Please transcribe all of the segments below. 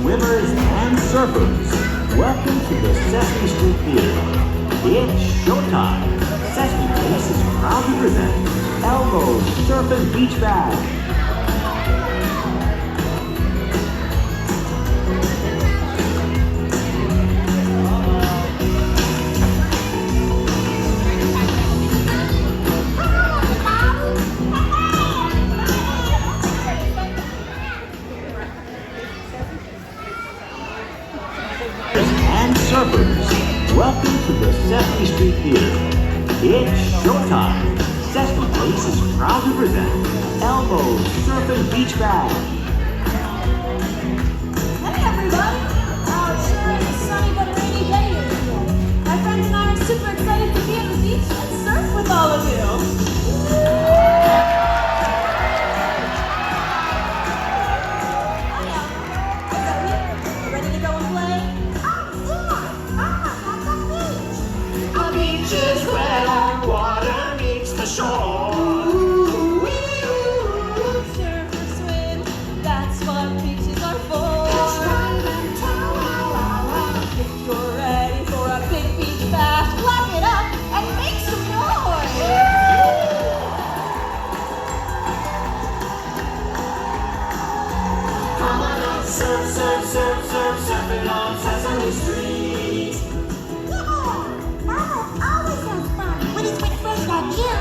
swimmers and surfers, welcome to the Sesame Street Theater. It's showtime. Sesame Place is proud to present Elmo's Surfin' Beach Bag. And surfers, welcome to the Sesame Street Theater. It's showtime. Sesame Place is proud to present Elmo's Surfin' Beach Bag. Hey everybody! It sure is a sunny but rainy day here today. My friends and I are super excited to be at the beach and surf with all of you. Ready to go and play? A beach is where our water meets the shore. Surf or swim, that's what beaches are for. If you're ready for a big beach bash, clap it up and make some noise. Come on out, surf, surf, surf, surf, surfing on Sesame Street. Elmo always has fun when he's with friends like you.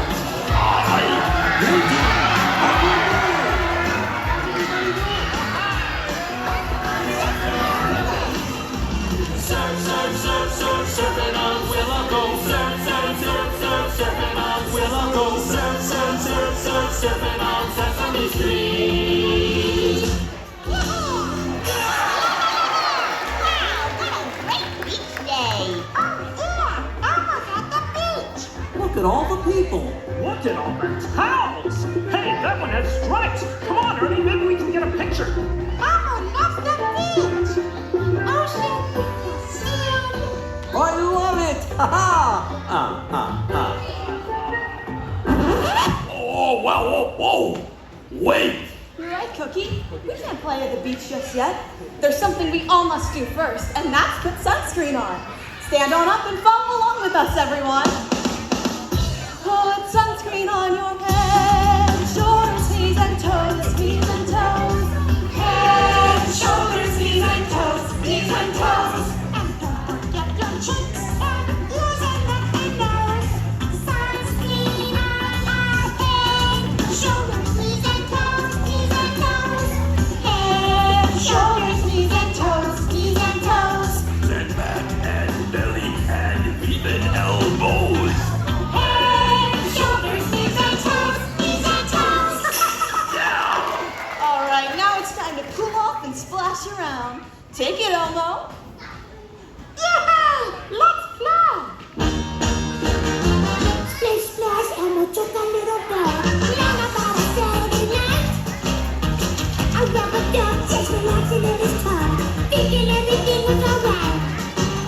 Surf, surf, surf, surf, surfing on Willow Go. Surf, surf, surf, surf, surfing on Willow Go. Surf, surf, surf, surf, surfing on Sesame Street. Wow, what a great beach day. Oh, yeah, Elmo's at the beach. Look at all the people. Look at all the towels! Hey, that one has stripes! Come on, Ernie, maybe we can get a picture. Elmo loves the beach. Ocean, sand. I love it! Ha ha! Oh, wow, whoa! Wait! You're right, Cookie. We can't play at the beach just yet. There's something we all must do first, and that's put sunscreen on. Stand on up and follow along with us, everyone. Put sunscreen on your head, shoulders, knees, and toes, knees and toes. Head, shoulders, knees and toes, knees and toes. And don't forget your cheeks and ears and neck and nose. Sunscreen on our head. Shoulders, knees and toes, knees and toes. Head, shoulders, knees and toes, knees and toes. Then back and belly and even elbows. Head, shoulders, knees and toes, knees and toes. All right, now it's time to cool off and splash around. Take it, Elmo. Yay! Let's fly! Splish splash, Elmo took a little ball. Learn about a Saturday night. A rubber duck just relaxing in his tub, thinking everything was alright.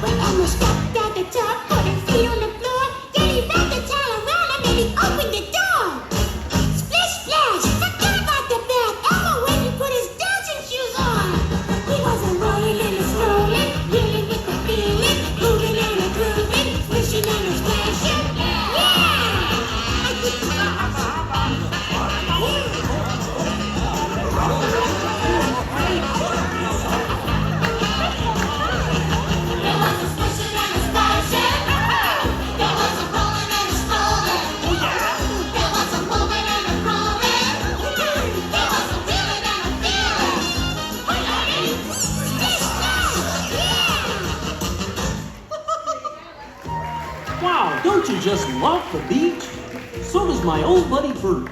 When Elmo stepped at the top, put his feet on the floor, then he wrapped the towel around and then he opened the door. Splish splash! Forget about the bed. Elmo went and put his dancing shoes on. He wasn't rolling and a strolling, reeling with the feeling, moving and a grooving, splishing and a splashing. There was a splishing and a splashing. There was a rolling and a strolling. There was a moving and a grooving. There was a feeling and a feeling. Splish splash! Yeah! Wow, don't you just love the beach? So does my old buddy Bert.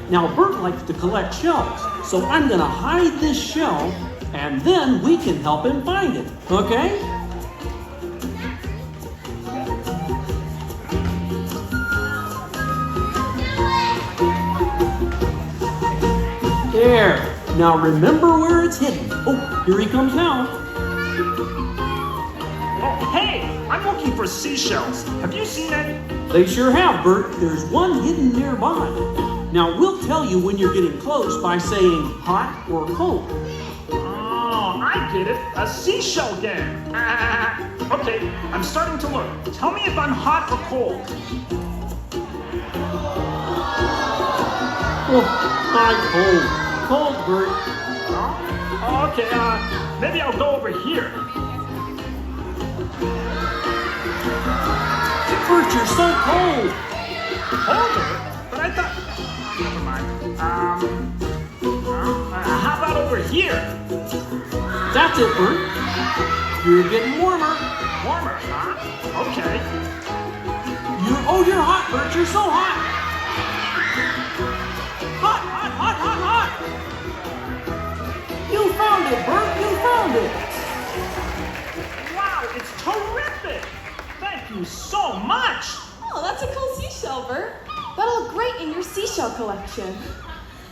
Now, Bert likes to collect shells, so I'm gonna hide this shell, and then we can help him find it, okay? There. Now remember where it's hidden. Oh, here he comes now. Oh, hey, I'm looking for seashells. Have you seen any? They sure have, Bert. There's one hidden nearby. Now, we'll tell you when you're getting close by saying hot or cold. Oh, I get it. A seashell gang. Okay, I'm starting to look. Tell me if I'm hot or cold. Oh, I'm cold. Cold, Bert. Oh, okay, maybe I'll go over here. Bert, you're so cold. Colder? But I thought... Never mind. How about over here? That's it, Bert. You're getting warmer. Warmer, huh? Okay. You're hot, Bert. You're so hot. Hot, hot, hot, hot, hot. You found it, Bert. You found it. Wow, it's terrific! Thank you so much! Oh, that's a cool seashell, Bert. That'll look great in your seashell collection.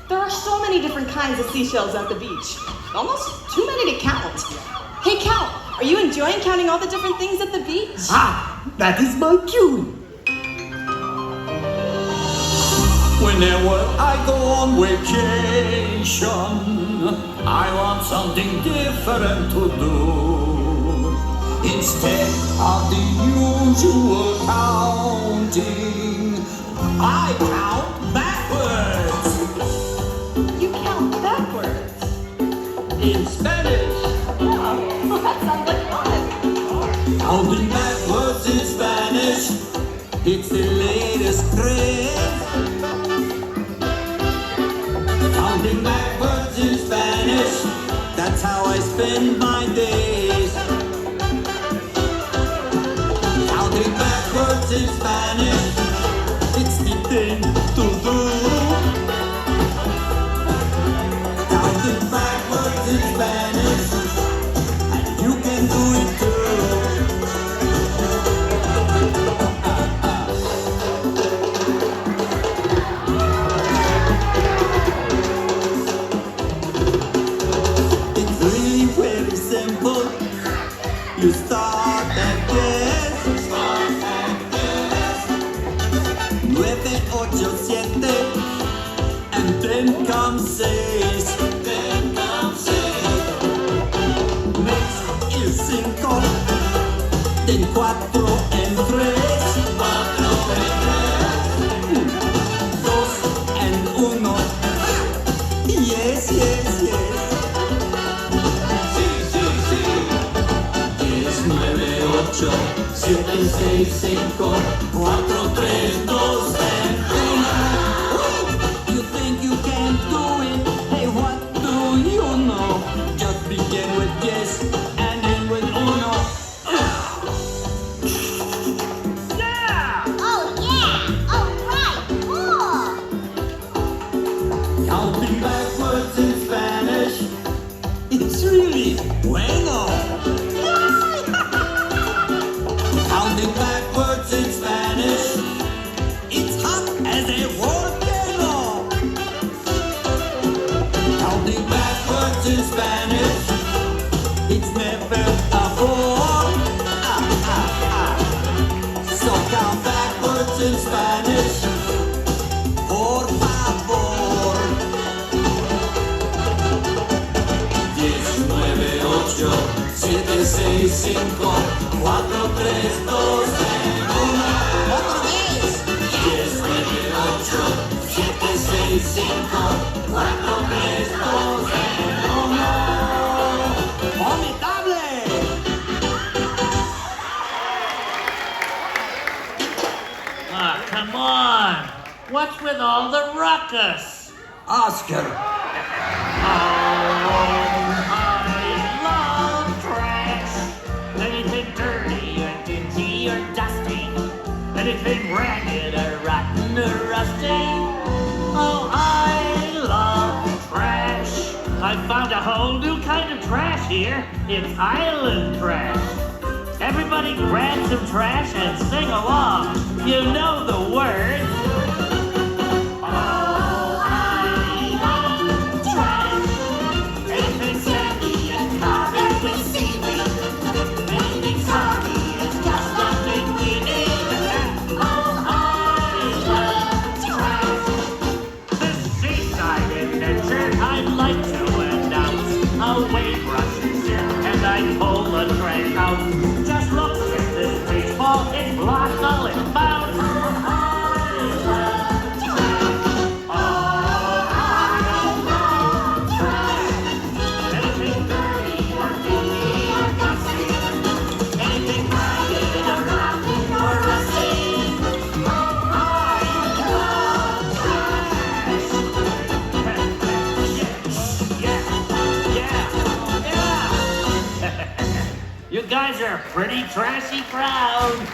There are so many different kinds of seashells at the beach. Almost too many to count. Hey, Count, are you enjoying counting all the different things at the beach? Ah, that is my cue. Whenever I go on vacation, I want something different to do. Instead of the usual counting, I count backwards. You count backwards. In Spanish, Oh, that sounds like fun. counting backwards in Spanish, it's the latest trend. Counting backwards in Spanish, that's how I spend my days. Counting backwards in Spanish, it's the thing to do. Counting backwards in Spanish, and you can do it too. It's really very simple. You start and guess. Nueve, ocho, siete, and then comes seis. Next is cinco, then cuatro and tres. Dos and uno. Yes, yes, yes. 10, 9, 8, 7, 6, 5, 4, 3, 2, and 1. You think you can do it? Hey, what do you know? Just begin with yes and end with uno. Yeah! Oh, yeah! All right, cool! Counting backwards in Spanish, it's really bueno. Counting backwards in Spanish, it's hot as a volcano. Counting backwards in Spanish, it's never a bore. So count backwards in Spanish, por favor. 10, 9, 8, 7, 6, 5, 4, 3, 2, 1. Otra vez. 10, 9, 8, 7, 6, 5, 4, 3, 2, 1. ¡Formidable! Ah, come on. What's with all the ruckus? Oscar. Oh, I love trash. Anything dirty or dingy or dusty. Anything ragged or rotten or rusty. Oh, I love trash. I found a whole new kind of trash here. It's island trash. Everybody grab some trash and sing along. You know the words. Oh, I love trash. Anything sandy and covered with seaweed. Anything soggy is just nothing we need. Oh, I love trash. This seaside adventure I'd like to announce. Away brushes and guys are a pretty trashy crowd.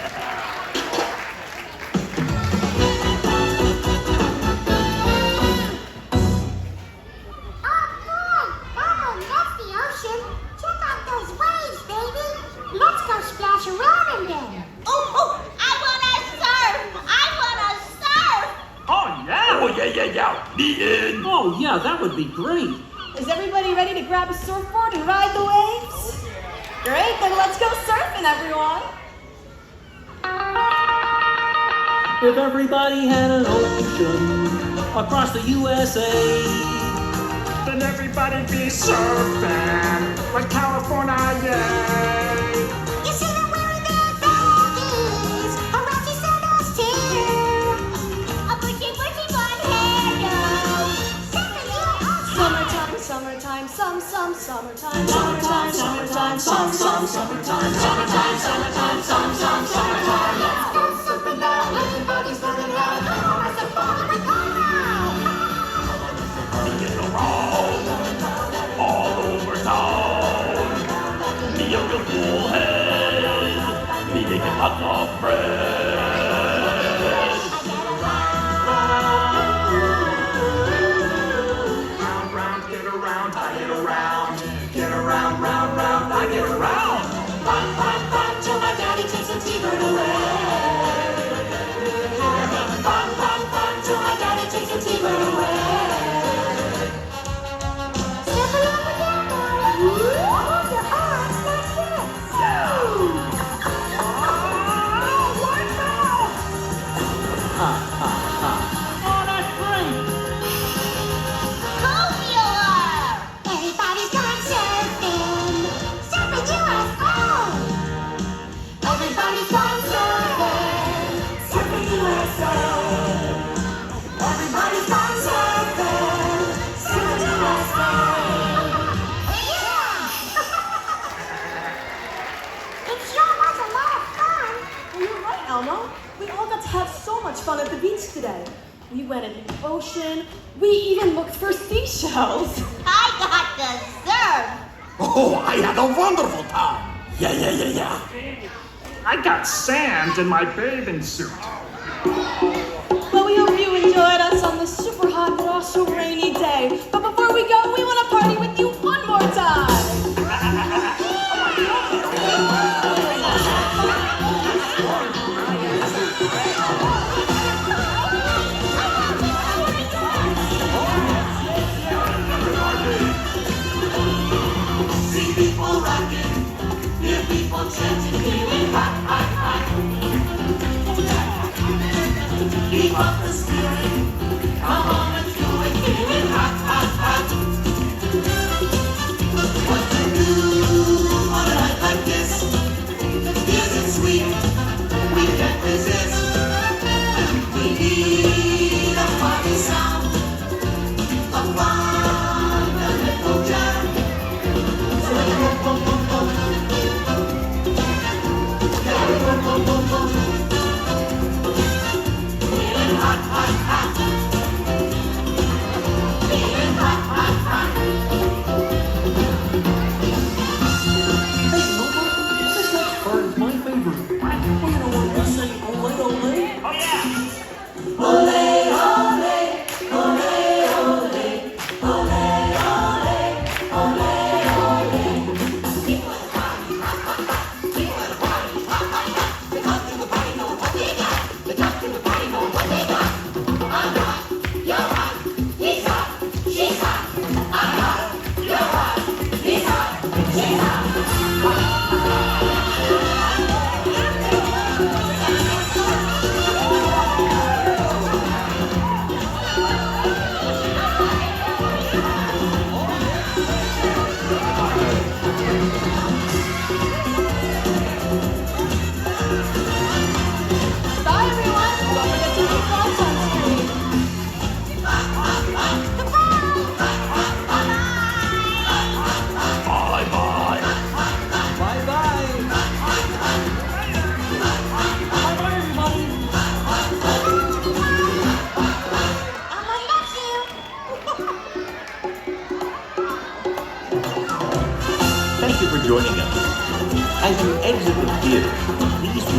Oh, yeah, that would be great. Is everybody ready to grab a surfboard and ride the waves? Great, then let's go surfing, everyone. If everybody had an ocean across the USA, Then everybody'd be surfing like California, yay! You see them wearing their baggies, around your sandals too. A bushy blonde hairdo. Surfing you Summertime, summertime, summertime, summertime, summertime, summertime, summertime. Let's go surfing now. Everybody's learning how. Come on, let's have fun. Let's go All over town. Me a real cool head. Me making lots of friends. Round, round, get around, I get around. Get around, round, round, I get around. fun, fun, fun, till my daddy takes the T-bird away. Fun, fun, fun, till my daddy takes the T-bird away. Step along with your boy. Hold your arms like this. oh, that's great. Everybody's gone surfing. Surfing USA. Everybody's gone surfing. Surfing USA. Everybody's gone surfing. Surfing USA. Yeah! It sure was a lot of fun. Well, you're right, Elmo. We all got to have so much fun at the beach today. We went in the ocean. We even looked for seashells. I got dessert. Oh, I had a wonderful time. Yeah. I got sand in my bathing suit. Well, we hope you enjoyed us on this super hot but also rainy day. But before we go, we want to party with you one more time. See people rocking, hear people chanting, feeling hot, hot, hot. Keep up the spirit, come on and do it, feeling hot, hot, hot. What to do on a night like this? Isn't sweet, we can't resist. We need a party sound, a fundamental jam. So boom, boom, boom, boom. Yeah, boom, boom, boom, boom. Feeling hot, hot, hot. Feeling hot, hot, hot. Hey, you know what? This next part is my favorite. Well, you know when we say ole, ole? Oh yeah! Bye, everyone. Don't forget to keep on sunscreen. Bye-bye. Bye-bye. Bye-bye, everybody. I love you. Thank you for joining us. As you exit the theater, please